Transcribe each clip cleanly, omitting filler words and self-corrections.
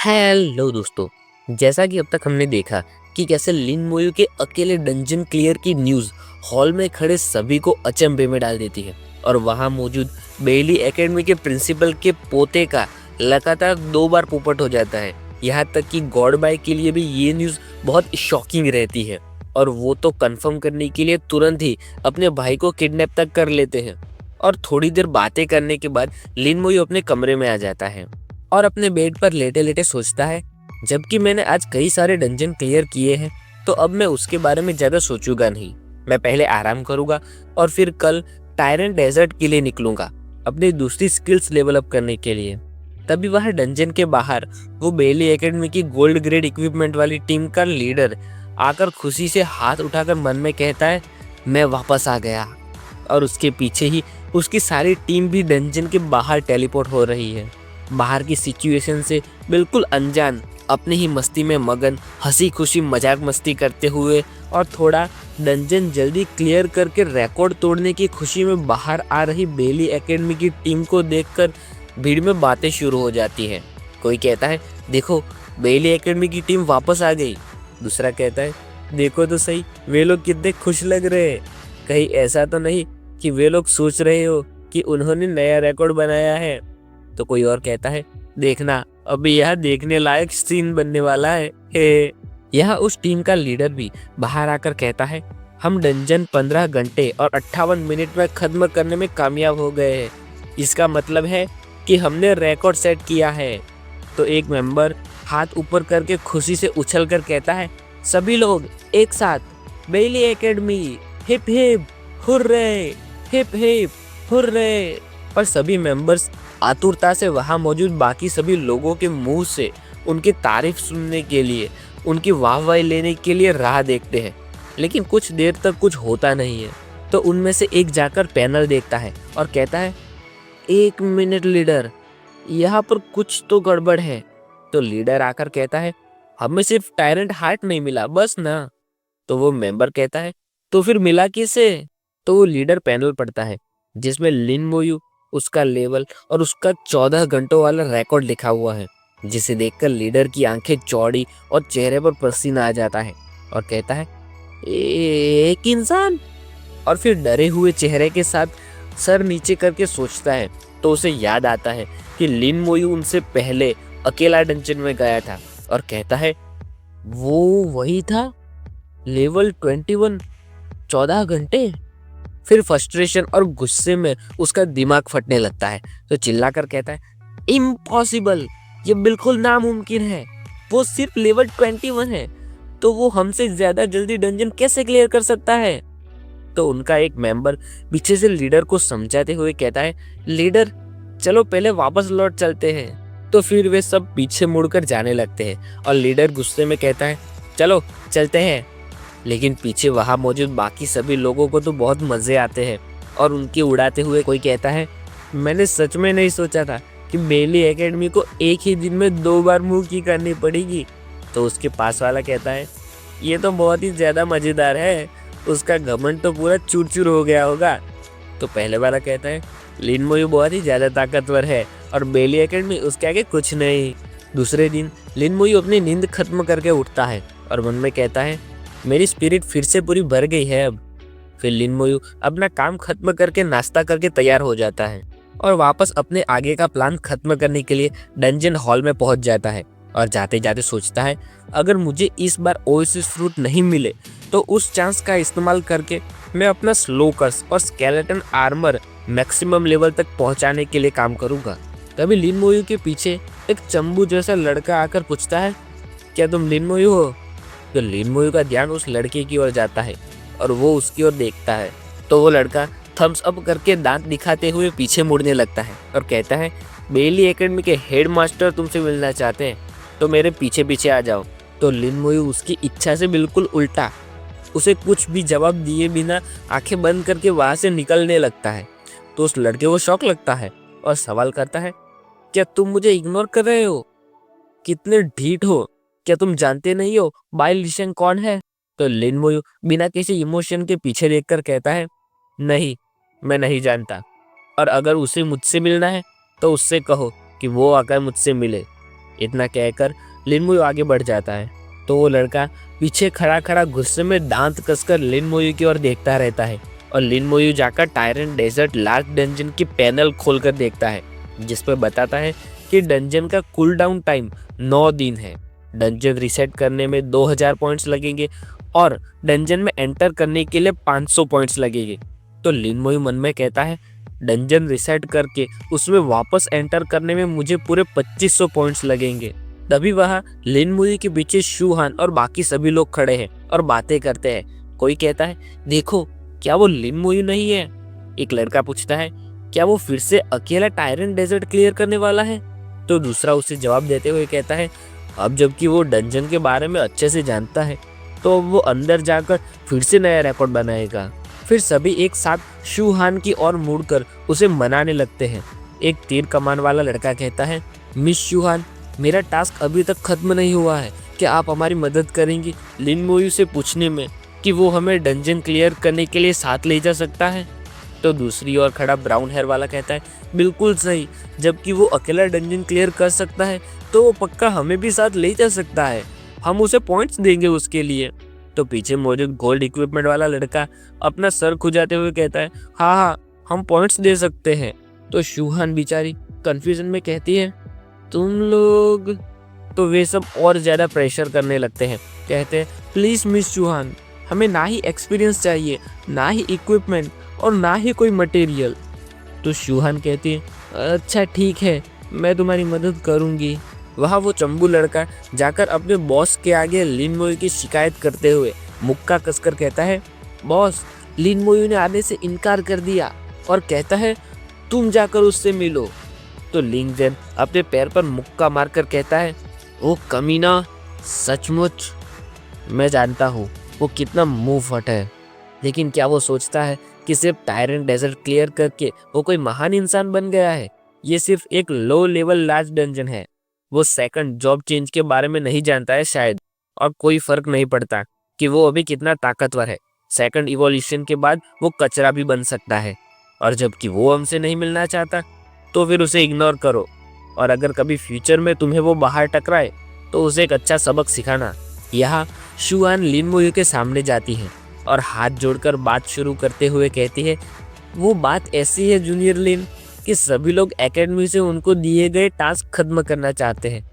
Hello दोस्तों। जैसा कि अब तक हमने देखा कि कैसे लिन मोयू के अकेले डंजन क्लियर की न्यूज़ हॉल में खड़े सभी को अचंभे में डाल देती है और वहां मौजूद बेली एकेडमी के प्रिंसिपल के पोते का लगातार 2 बार पोपट हो जाता है। यहाँ तक कि गॉड बाय के लिए भी ये न्यूज़ बहुत शॉकिंग रहती है और वो तो कंफर्म करने के लिए तुरंत ही अपने भाई को किडनैप तक कर लेते हैं। और थोड़ी देर बातें करने के बाद लिन मोयू अपने कमरे में आ जाता है और अपने बेड पर लेटे लेटे सोचता है, जबकि मैंने आज कई सारे डंजन क्लियर किए हैं तो अब मैं उसके बारे में ज़्यादा सोचूंगा नहीं। मैं पहले आराम करूंगा और फिर कल टायरेंट डेजर्ट के लिए निकलूंगा अपनी दूसरी स्किल्स लेवल अप करने के लिए। तभी वह डंजन के बाहर वो बेली एकेडमी की गोल्ड ग्रेड इक्विपमेंट वाली टीम का लीडर आकर खुशी से हाथ उठाकर मन में कहता है, मैं वापस आ गया। और उसके पीछे ही उसकी सारी टीम भी डंजन के बाहर टेलीपोर्ट हो रही है। बाहर की सिचुएशन से बिल्कुल अनजान, अपनी ही मस्ती में मगन, हंसी खुशी मजाक मस्ती करते हुए और थोड़ा डंजन जल्दी क्लियर करके रिकॉर्ड तोड़ने की खुशी में बाहर आ रही बेली एकेडमी की टीम को देखकर भीड़ में बातें शुरू हो जाती हैं। कोई कहता है, देखो बेली एकेडमी की टीम वापस आ गई। दूसरा कहता है, देखो तो सही वे लोग कितने खुश लग रहे हैं। कहीं ऐसा तो नहीं कि वे लोग सोच रहे हो कि उन्होंने नया रिकॉर्ड बनाया है। तो कोई और कहता है, देखना अभी यह देखने लायक सीन बनने वाला है। हे यह उस टीम का लीडर भी बाहर आकर कहता है, हम डंजन 15 घंटे और 58 मिनट में खत्म करने में कामयाब हो गए हैं। इसका मतलब है कि हमने रिकॉर्ड सेट किया है। तो एक मेंबर हाथ ऊपर करके खुशी से उछलकर कहता है, सभी लोग एक साथ, Bailey academy, hip hip hurray, hip hip hurray. पर सभी मेंबर्स आतुरता से वहां मौजूद बाकी सभी लोगों के मुंह से उनकी तारीफ सुनने के लिए, उनकी वाहवाही लेने के लिए राह देखते हैं। लेकिन कुछ देर तक कुछ होता नहीं है। तो उनमें से एक जाकर पैनल देखता है और कहता है, 1 मिनट लीडर, यहाँ पर कुछ तो गड़बड़ है। तो लीडर आकर कहता है, हमें सिर्फ टायरेंट हार्ट नहीं मिला बस ना। तो वो मेंबर कहता है, तो फिर मिला किसे? तो वो लीडर पैनल पढ़ता है जिसमें लिन मोयू, उसका लेवल और उसका 14 घंटों वाला रिकॉर्ड लिखा हुआ है, जिसे देखकर लीडर की आंखें चौड़ी और चेहरे पर पसीना आ जाता है और कहता है, एक इंसान। और फिर डरे हुए चेहरे के साथ सर नीचे करके सोचता है तो उसे याद आता है कि लिन मोयू उनसे पहले अकेला डंजन में गया था और कहता है, वो वही था, लेवल 21, 14 घंटे। फिर फ्रस्ट्रेशन और गुस्से में उसका दिमाग फटने लगता है तो चिल्लाकर कहता है, इम्पॉसिबल, ये बिल्कुल नामुमकिन है। वो सिर्फ लेवल 21 है तो वो हमसे ज्यादा जल्दी डंजन कैसे क्लियर कर सकता है? तो उनका एक मेंबर पीछे से लीडर को समझाते हुए कहता है, लीडर चलो पहले वापस लौट चलते हैं। तो फिर वे सब पीछे मुड़कर जाने लगते हैं और लीडर गुस्से में कहता है, चलो चलते हैं। लेकिन पीछे वहां मौजूद बाकी सभी लोगों को तो बहुत मजे आते हैं और उनके उड़ाते हुए कोई कहता है, मैंने सच में नहीं सोचा था कि बेली एकेडमी को एक ही दिन में 2 बार मुंह की करनी पड़ेगी। तो उसके पास वाला कहता है, ये तो बहुत ही ज्यादा मजेदार है, उसका घमंड तो पूरा चूर चूर हो गया होगा। तो पहले वाला कहता है, लिन मोयू बहुत ही ज्यादा ताकतवर है और बेली एकेडमी उसके आगे कुछ नहीं। दूसरे दिन लिन मोयू अपनी नींद खत्म करके उठता है और मन में कहता है, मेरी स्पिरिट फिर से पूरी भर गई है अब। फिर लिन मोयू अपना काम खत्म करके नाश्ता करके तैयार हो जाता है और वापस अपने आगे का प्लान खत्म करने के लिए डंजन हॉल में पहुंच जाता है और जाते जाते सोचता है, अगर मुझे इस बार ओएसिस फ्रूट नहीं मिले तो उस चांस का इस्तेमाल करके मैं अपना स्लोकर्स और स्केलेटन आर्मर मैक्सिमम लेवल तक पहुंचाने के लिए काम करूंगा। तभी लिन मोयू के पीछे एक चंबू जैसा लड़का आकर पूछता है, क्या तुम लिन मोयू हो? तो लिन मोयू का ध्यान उस लड़के की ओर जाता है और वो उसकी ओर देखता है। तो वो लड़का थम्स अप करके दांत दिखाते हुए पीछे मुड़ने लगता है और कहता है, बेली एकेडमी के हेड मास्टर तुमसे मिलना चाहते हैं तो मेरे पीछे पीछे आ जाओ। तो लिन मोयू उसकी इच्छा से बिल्कुल उल्टा, उसे कुछ भी जवाब दिए बिना आंखें बंद करके वहां से निकलने लगता है। तो उस लड़के को शौक लगता है और सवाल करता है, क्या तुम मुझे इग्नोर कर रहे हो? कितने ढीठ हो, क्या तुम जानते नहीं हो बाई लिशेंग कौन है? तो लिन मोयू बिना किसी इमोशन के पीछे देखकर कहता है, नहीं, मैं नहीं जानता, और अगर उसे मुझसे मिलना है तो उससे कहो कि वो आकर मुझसे मिले। इतना कहकर लिन मोयू आगे बढ़ जाता है तो वो लड़का पीछे खड़ा खड़ा गुस्से में दांत कसकर लिन मोयू की ओर देखता रहता है और लिन मोयू जाकर टायरेंट डेजर्ट लास्ट डंजन की पैनल खोलकर देखता है जिस पर बताता है कि डंजन का कूल डाउन टाइम 9 दिन है। डंजन रीसेट करने में 2000 पॉइंट्स लगेंगे और डंजन में एंटर करने के लिए 500 पॉइंट्स लगेंगे। तो लिन मोयू मन में कहता है डंजन रीसेट करके उसमें वापस एंटर करने में मुझे पूरे 2500 पॉइंट्स लगेंगे। तभी वहाँ लिन मोयू के पीछे शूहान और बाकी सभी लोग खड़े हैं और बातें करते हैं। कोई कहता है देखो क्या वो लिन मोयू नहीं है। एक लड़का पूछता है क्या वो फिर से अकेला टायरेंट डेजर्ट क्लियर करने वाला है। तो दूसरा उसे जवाब देते हुए कहता है अब जबकि वो डंजन के बारे में अच्छे से जानता है तो वो अंदर जाकर फिर से नया रिकॉर्ड बनाएगा। फिर सभी एक साथ शूहान की ओर मुड़कर उसे मनाने लगते हैं। एक तीर कमान वाला लड़का कहता है मिस शूहान मेरा टास्क अभी तक खत्म नहीं हुआ है, क्या आप हमारी मदद करेंगी लिन मोयू से पूछने में कि वो हमें डंजन क्लियर करने के लिए साथ ले जा सकता है। तो दूसरी ओर खड़ा ब्राउन हेयर वाला कहता है बिल्कुल सही, जबकि वो अकेला डंजन क्लियर कर सकता है तो वो पक्का हमें भी साथ ले जा सकता है, हम उसे पॉइंट्स देंगे उसके लिए। तो पीछे मौजूद गोल्ड इक्विपमेंट वाला लड़का अपना सर खुजाते हुए कहता है हाँ हम पॉइंट्स दे सकते हैं। तो शूहान बेचारी कंफ्यूजन में कहती है तुम लोग। तो वे सब और ज्यादा प्रेशर करने लगते हैं, कहते हैं प्लीज मिस शूहान हमें ना ही एक्सपीरियंस चाहिए ना ही इक्विपमेंट और ना ही कोई मटेरियल। तो शूहान कहती है अच्छा ठीक है मैं तुम्हारी मदद करूंगी। वहाँ वो चंबू लड़का जाकर अपने बॉस के आगे लिन मोयू की शिकायत करते हुए मुक्का कसकर कहता है बॉस लिन मोयू ने आने से इनकार कर दिया और कहता है तुम जाकर उससे मिलो। तो लिंग जेन अपने पैर पर मुक्का मारकर कहता है ओ कमीना सचमुच मैं जानता हूँ वो कितना मुंह फट है, लेकिन क्या वो सोचता है कि सिर्फ टायरेंट डेजर्ट क्लियर करके वो कोई महान इंसान बन गया है। ये सिर्फ एक लो लेवल लार्ज डंजन है। वो सेकंड जॉब चेंज के बारे में नहीं जानता है शायद, और कोई फर्क नहीं पड़ता कि वो अभी कितना ताकतवर है। सेकंड इवोल्यूशन के बाद वो कचरा भी बन सकता है, और जबकि वो हमसे नहीं मिलना चाहता तो फिर उसे इग्नोर करो, और अगर कभी फ्यूचर में तुम्हें वो बाहर टकराए तो उसे एक अच्छा सबक सिखाना। यहाँ शूहान लिन मोयू के सामने जाती है और हाथ जोड़कर बात शुरू करते हुए कहती है वो बात ऐसी है जूनियर लिन कि सभी लोग एकेडमी से उनको दिए गए टास्क खत्म करना चाहते हैं।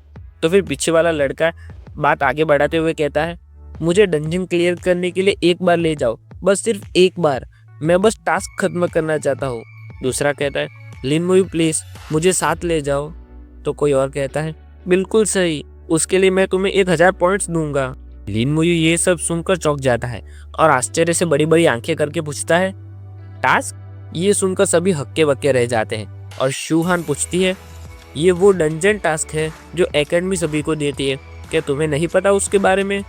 तो फिर पीछे वाला लड़का बात आगे बढ़ाते हुए कहता है मुझे डंजन क्लियर करने के लिए एक बार ले जाओ, बस सिर्फ एक बार, मैं बस टास्क खत्म करना चाहता हूँ। दूसरा कहता है लिन मोयू प्लीज मुझे साथ ले जाओ। तो कोई और कहता है बिल्कुल सही, उसके लिए मैं तुम्हें 1000 पॉइंट्स दूंगा। लिन मोयू ये सब सुनकर चौंक जाता है और आश्चर्य से बड़ी बड़ी आंखें करके पूछता है टास्क। ये सुनकर सभी हक्के बक्के रह जाते हैं और शूहान पूछती है ये वो डंजन टास्क है जो एकेडमी सभी को देती है, क्या तुम्हें नहीं पता उसके बारे में।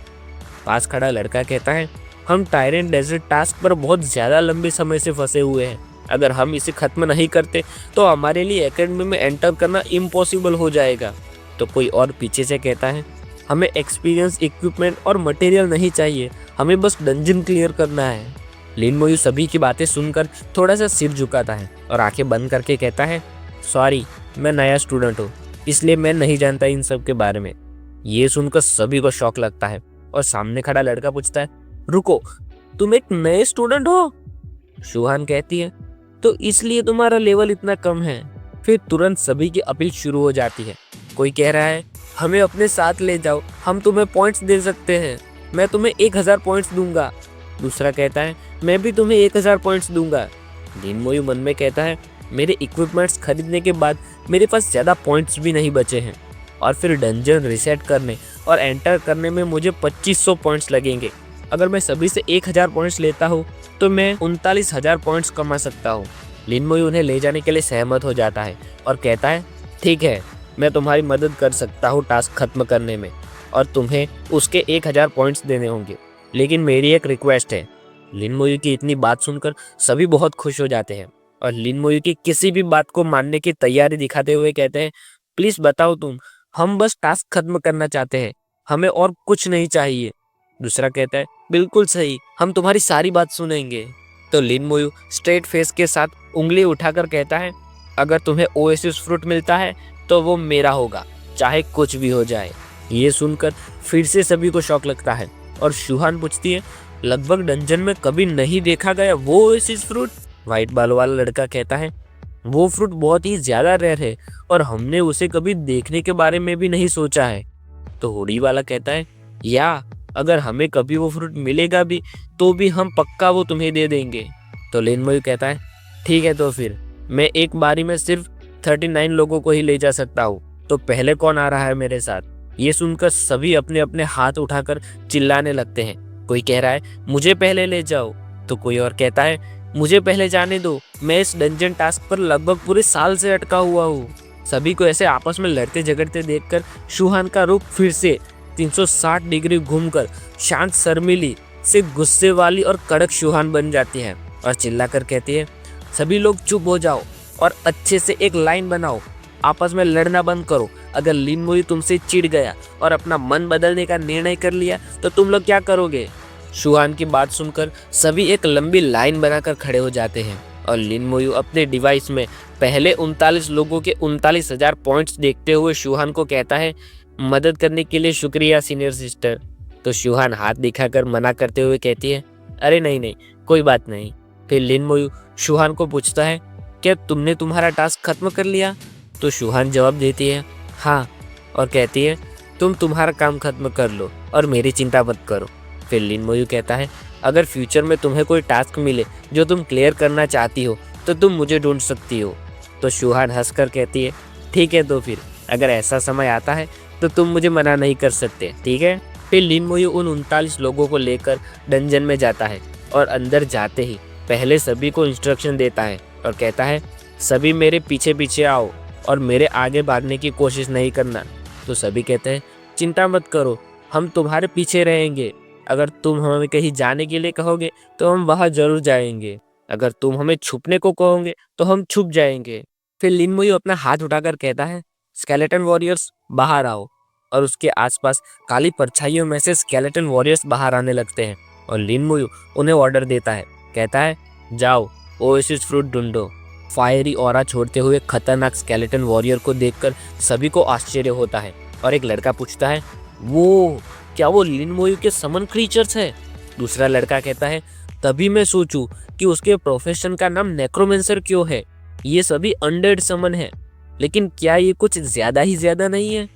पास खड़ा लड़का कहता है हम टायरेंट डेजर्ट टास्क पर बहुत ज्यादा लंबे समय से फंसे हुए हैं, अगर हम इसे खत्म नहीं करते तो हमारे लिए एकेडमी में एंटर करना इम्पॉसिबल हो जाएगा। तो कोई और पीछे से कहता है हमें एक्सपीरियंस इक्विपमेंट और मटेरियल नहीं चाहिए, हमें बस डंजन क्लियर करना है। लिन मोयू सभी की बातें सुनकर थोड़ा सा सिर झुकाता है और आंखें बंद करके कहता है सॉरी मैं नया स्टूडेंट हूँ इसलिए मैं नहीं जानता इन सब के बारे में। ये सुनकर सभी को शौक लगता है और सामने खड़ा लड़का पूछता है रुको तुम एक नए स्टूडेंट हो। शूहान कहती है तो इसलिए तुम्हारा लेवल इतना कम है। फिर तुरंत सभी की अपील शुरू हो जाती है। कोई कह रहा है हमें अपने साथ ले जाओ, हम तुम्हें पॉइंट्स दे सकते हैं, मैं तुम्हें 1000 पॉइंट्स दूंगा। दूसरा कहता है मैं भी तुम्हें 1000 पॉइंट्स दूंगा। लिन मोयू मन में कहता है मेरे इक्विपमेंट्स खरीदने के बाद मेरे पास ज़्यादा पॉइंट्स भी नहीं बचे हैं, और फिर डंजन रिसेट करने और एंटर करने में मुझे 2500 पॉइंट्स लगेंगे। अगर मैं सभी से 1000 पॉइंट्स लेता हूँ तो मैं 39000 पॉइंट्स कमा सकता हूँ। लिन मोयू उन्हें ले जाने के लिए सहमत हो जाता है और कहता है ठीक है मैं तुम्हारी मदद कर सकता हूँ टास्क खत्म करने में, और तुम्हें उसके 1000 पॉइंट्स देने होंगे, लेकिन मेरी एक रिक्वेस्ट है। लिन मोयू की इतनी बात सुनकर सभी बहुत खुश हो जाते हैं और लिन मोयू की किसी भी बात को मानने की तैयारी दिखाते हुए कहते हैं प्लीज बताओ तुम, हम बस टास्क खत्म करना चाहते हैं, हमें और कुछ नहीं चाहिए। दूसरा कहता है बिल्कुल सही, हम तुम्हारी सारी बात सुनेंगे। तो लिन मोयू स्ट्रेट फेस के साथ उंगली उठाकर कहता है अगर तुम्हें ओएसिस फ्रूट मिलता है तो वो मेरा होगा, चाहे कुछ भी हो जाए। ये सुनकर फिर से सभी को शौक लगता है और शूहान पूछती है, लगभग डंजन में कभी नहीं देखा गया वो ओएसिस फ्रूट? व्हाइट बालों वाला लड़का कहता है, वो फ्रूट बहुत ही ज्यादा रेयर है और हमने उसे कभी देखने के बारे में भी नहीं सोचा है। तो हुडी वाला कहता है, या अगर हमें कभी वो फ्रूट मिलेगा भी तो भी हम पक्का वो तुम्हें दे देंगे। तो लिनमोयू कहता है, ठीक है तो फिर मैं एक बारी में सिर्फ 39 लोगों को ही ले जा सकता हूँ, तो पहले कौन आ रहा है मेरे साथ? ये सुनकर सभी अपने अपने हाथ उठाकर चिल्लाने लगते हैं। कोई कह रहा है, मुझे पहले ले जाओ, तो कोई और कहता है, मुझे पहले जाने दो, मैं इस डंजन टास्क पर लगभग पूरे साल से अटका हुआ हूँ। सभी को ऐसे आपस में लड़ते झगड़ते देखकर शूहान का रूप फिर से 360 डिग्री घूमकर शांत शर्मिली से गुस्से वाली और कड़क शूहान बन जाती है और चिल्लाकर कहती है, सभी लोग चुप हो जाओ और अच्छे से एक लाइन बनाओ, आपस में लड़ना बंद करो। अगर लिनमोयू तुमसे चिढ़ गया और अपना मन बदलने का निर्णय कर लिया तो तुम लोग क्या करोगे? शूहान की बात सुनकर सभी एक लंबी लाइन बनाकर खड़े हो जाते हैं और लिनमोयू अपने डिवाइस में पहले 39 लोगों के 39,000 पॉइंट्स देखते हुए शूहान को कहता है, मदद करने के लिए शुक्रिया सीनियर सिस्टर। तो शूहान हाथ दिखाकर मना करते हुए कहती है, अरे नहीं नहीं, कोई बात नहीं। फिर लिनमोयू शूहान को पूछता है, क्या तुमने तुम्हारा टास्क खत्म कर लिया? तो शूहान जवाब देती है, हाँ, और कहती है, तुम तुम्हारा काम खत्म कर लो और मेरी चिंता मत करो। फिर लिनमोयू कहता है, अगर फ्यूचर में तुम्हें कोई टास्क मिले जो तुम क्लियर करना चाहती हो तो तुम मुझे ढूंढ सकती हो। तो शूहान हंसकर कहती है, ठीक है तो फिर अगर ऐसा समय आता है तो तुम मुझे मना नहीं कर सकते, ठीक है? फिर लिनमोयू उन 39 लोगों को लेकर डंजन में जाता है और अंदर जाते ही पहले सभी को इंस्ट्रक्शन देता है और कहता है, सभी मेरे पीछे पीछे आओ और मेरे आगे भागने की कोशिश नहीं करना। तो सभी कहते हैं, चिंता मत करो, हम तुम्हारे पीछे रहेंगे। अगर तुम हमें कहीं जाने के लिए कहोगे तो हम वहां जरूर जाएंगे, अगर तुम हमें छुपने को कहोगे तो हम छुप जाएंगे। फिर लिनमोयू अपना हाथ उठाकर कहता है, स्केलेटन वॉरियर्स बाहर आओ, और उसके आसपास काली परछाइयों में से स्केलेटन वॉरियर्स बाहर आने लगते हैं और लिनमोयू उन्हें ऑर्डर देता है, कहता है, जाओ ओएसिस फ्रूट ढूंढो। फायरी ऑरा छोड़ते हुए खतरनाक स्केलेटन वॉरियर को देखकर सभी को आश्चर्य होता है और एक लड़का पूछता है, वो क्या वो लिनमोयू के समन क्रीचर्स है? दूसरा लड़का कहता है, तभी मैं सोचूं कि उसके प्रोफेशन का नाम नेक्रोमेंसर क्यों है। ये सभी अनडेड समन है, लेकिन क्या ये कुछ ज्यादा ही ज्यादा नहीं है?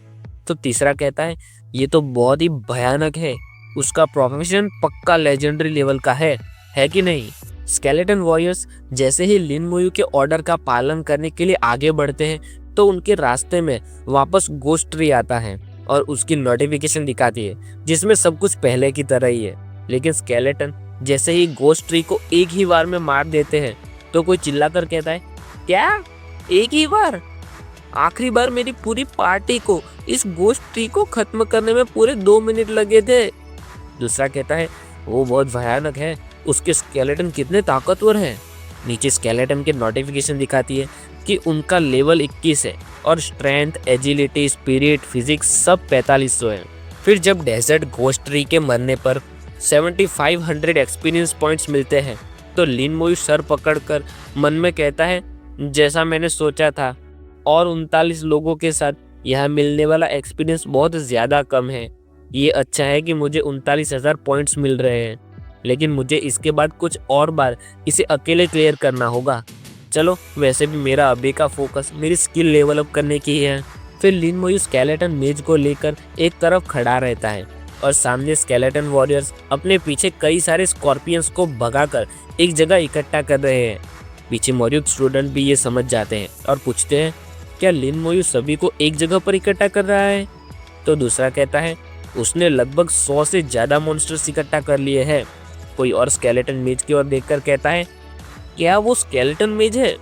तो तीसरा कहता है, ये तो बहुत ही भयानक है, उसका प्रोफेशन पक्का लेजेंडरी लेवल का है कि नहीं? स्केलेटन वॉरियर्स जैसे ही लिनमोयू के ऑर्डर का पालन करने के लिए आगे बढ़ते हैं तो उनके रास्ते में वापस गोस्ट ट्री आता है और उसकी नोटिफिकेशन दिखाती है जिसमें सब कुछ पहले की तरह ही है। लेकिन स्केलेटन जैसे ही गोस्ट ट्री को एक ही बार में मार देते हैं तो कोई चिल्लाकर कहता है, क्या एक ही बार? आखिरी बार मेरी पूरी पार्टी को इस गोस्ट ट्री को खत्म करने में पूरे 2 मिनट लगे थे। दूसरा कहता है, वो बहुत भयानक है, उसके स्केलेटन कितने ताकतवर हैं। नीचे स्केलेटन के नोटिफिकेशन दिखाती है कि उनका लेवल 21 है और स्ट्रेंथ, एजिलिटी, स्पिरिट, फिजिक्स सब 4500 है। फिर जब डेजर्ट घोस्ट ट्री के मरने पर 7500 एक्सपीरियंस पॉइंट्स मिलते हैं तो लिनमोयू सर पकड़कर मन में कहता है, जैसा मैंने सोचा था, और 39 लोगों के साथ यह मिलने वाला एक्सपीरियंस बहुत ज़्यादा कम है। ये अच्छा है कि मुझे 39,000 पॉइंट्स मिल रहे हैं, लेकिन मुझे इसके बाद कुछ और बार इसे अकेले क्लियर करना होगा। चलो, वैसे भी मेरा अभी का फोकस मेरी स्किल लेवल अप करने की है। फिर लिनमोयू स्केलेटन मेज को लेकर एक तरफ खड़ा रहता है और सामने स्केलेटन वॉरियर्स अपने पीछे कई सारे स्कॉर्पियंस को भगाकर एक जगह इकट्ठा कर रहे हैं। पीछे मौजूद स्टूडेंट भी ये समझ जाते हैं और पूछते हैं, क्या लिनमोयू सभी को एक जगह पर इकट्ठा कर रहा है? तो दूसरा कहता है, उसने लगभग 100 से ज़्यादा मॉन्स्टर्स इकट्ठा कर लिए हैं। कोई और स्केलेटन मेज की ओर देखकर कहता है, क्या वो स्केलेटन मेज है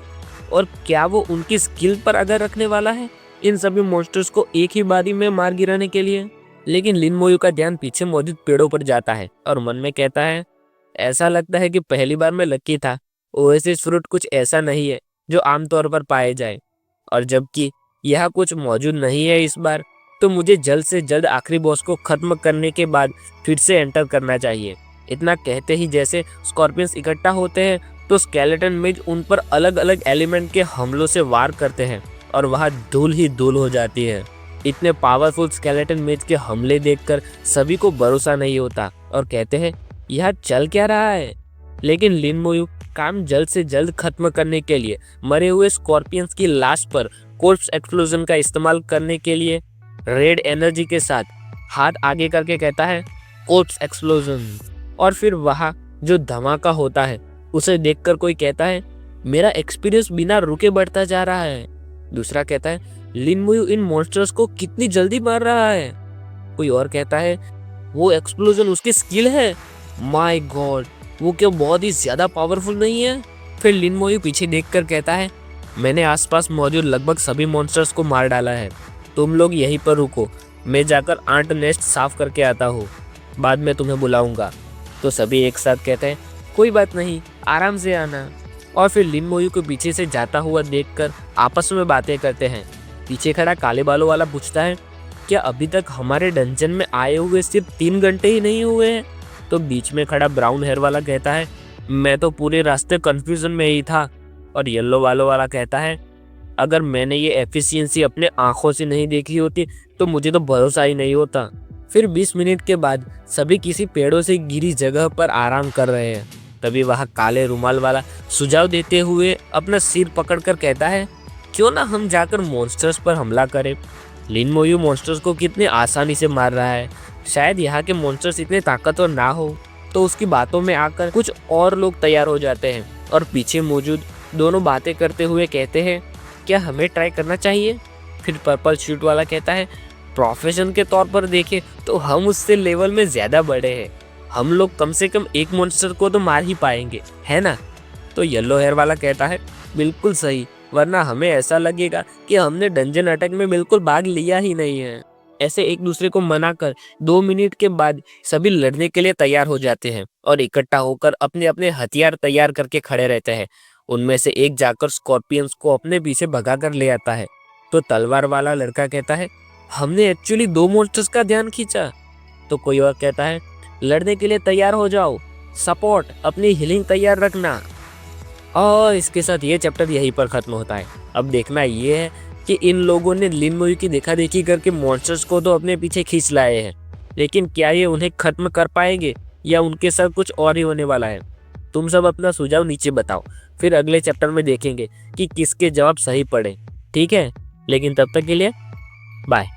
और क्या वो उनकी स्किल पर अगर रखने वाला है इन सभी मॉन्स्टर्स को एक ही बारी में मार गिराने के लिए? लेकिन लिनमोयू का ध्यान पीछे मौजूद पेड़ों पर जाता है और मन में कहता है, ऐसा लगता है कि पहली बार मैं लकी था। ओएसिस फ्रूट कुछ ऐसा नहीं है जो आमतौर पर पाए जाए, और जबकि यह कुछ मौजूद नहीं है इस बार, तो मुझे जल्द से जल्द आखिरी बॉस को खत्म करने के बाद फिर से एंटर करना चाहिए। इतना कहते ही जैसे स्कॉर्पियंस इकट्ठा होते हैं तो स्केलेटन मेज उन पर अलग अलग एलिमेंट के हमलों से वार करते हैं और वहां धूल ही धूल हो जाती है। इतने पावरफुल स्केलेटन मेज के हमले देखकर सभी को भरोसा नहीं होता और कहते हैं यह चल क्या रहा है। लेकिन लिन मोयू काम जल्द से जल्द खत्म करने के लिए मरे हुए स्कॉर्पियंस की लाश पर कोर्प्स एक्सप्लोजन का इस्तेमाल करने के लिए रेड एनर्जी के साथ हाथ आगे करके कहता है कोर्प्स एक्सप्लोजन। और फिर वहाँ जो धमाका होता है उसे देखकर कोई कहता है मेरा एक्सपीरियंस बिना रुके बढ़ता जा रहा है। दूसरा कहता है लिन मोयू इन मॉन्स्टर्स को कितनी जल्दी मार रहा है। कोई और कहता है वो एक्सप्लोजन उसकी स्किल है, माय गॉड वो क्या बहुत ही ज्यादा पावरफुल नहीं है। फिर लिन मोयू पीछे देखकर कहता है मैंने आसपास मौजूद लगभग सभी मॉन्स्टर्स को मार डाला है, तुम लोग यहीं पर रुको, मैं जाकर आंट नेस्ट साफ करके आता हूँ, बाद में तुम्हें बुलाऊंगा। तो सभी एक साथ कहते हैं कोई बात नहीं, आराम से आना। और फिर लिन मोयू को पीछे से जाता हुआ देखकर आपस में बातें करते हैं। पीछे खड़ा काले बालों वाला पूछता है क्या अभी तक हमारे डंजन में आए हुए सिर्फ 3 घंटे ही नहीं हुए हैं? तो बीच में खड़ा ब्राउन हेयर वाला कहता है मैं तो पूरे रास्ते कंफ्यूजन में ही था। और येलो बालों वाला कहता है अगर मैंने ये एफिशिएंसी अपने आंखों से नहीं देखी होती तो मुझे तो भरोसा ही नहीं होता। फिर 20 मिनट के बाद सभी किसी पेड़ों से घिरी जगह पर आराम कर रहे हैं। तभी वहाँ काले रुमाल वाला सुझाव देते हुए अपना सिर पकड़कर कहता है क्यों ना हम जाकर मॉन्स्टर्स पर हमला करें। लिन मोयू मॉन्स्टर्स को कितने आसानी से मार रहा है, शायद यहाँ के मॉन्स्टर्स इतने ताकतवर ना हो। तो उसकी बातों में आकर कुछ और लोग तैयार हो जाते हैं और पीछे मौजूद दोनों बातें करते हुए कहते हैं क्या हमें ट्राई करना चाहिए। फिर पर्पल शूट वाला कहता है प्रोफेशन के तौर पर देखें तो हम उससे लेवल में ज़्यादा बड़े हैं, हम लोग कम से कम एक मॉन्स्टर को तो मार ही पाएंगे, है ना। तो येलो हेयर वाला कहता है बिल्कुल सही, वरना हमें ऐसा लगेगा कि हमने डंजन अटैक में बिल्कुल भाग लिया ही नहीं है। ऐसे एक दूसरे को मनाकर 2 मिनट के बाद सभी लड़ने के लिए तैयार हो जाते हैं और इकट्ठा होकर अपने अपने हथियार तैयार करके खड़े रहते हैं। उनमें से एक जाकर स्कॉर्पियंस को अपने पीछे भगा कर ले आता है। तो तलवार वाला लड़का कहता है हमने एक्चुअली 2 मॉन्स्टर्स का ध्यान खींचा। तो कोई और कहता है लड़ने के लिए तैयार हो जाओ, सपोर्ट अपनी हीलिंग तैयार रखना। और इसके साथ ये चैप्टर यहीं पर खत्म होता है। अब देखना ये है कि इन लोगों ने लिन मोयू की देखा देखी करके मॉन्स्टर्स को तो अपने पीछे खींच लाए हैं, लेकिन क्या ये उन्हें खत्म कर पाएंगे या उनके साथ कुछ और ही होने वाला है। तुम सब अपना सुझाव नीचे बताओ, फिर अगले चैप्टर में देखेंगे कि किसके जवाब सही पड़े। ठीक है, लेकिन तब तक के लिए बाय।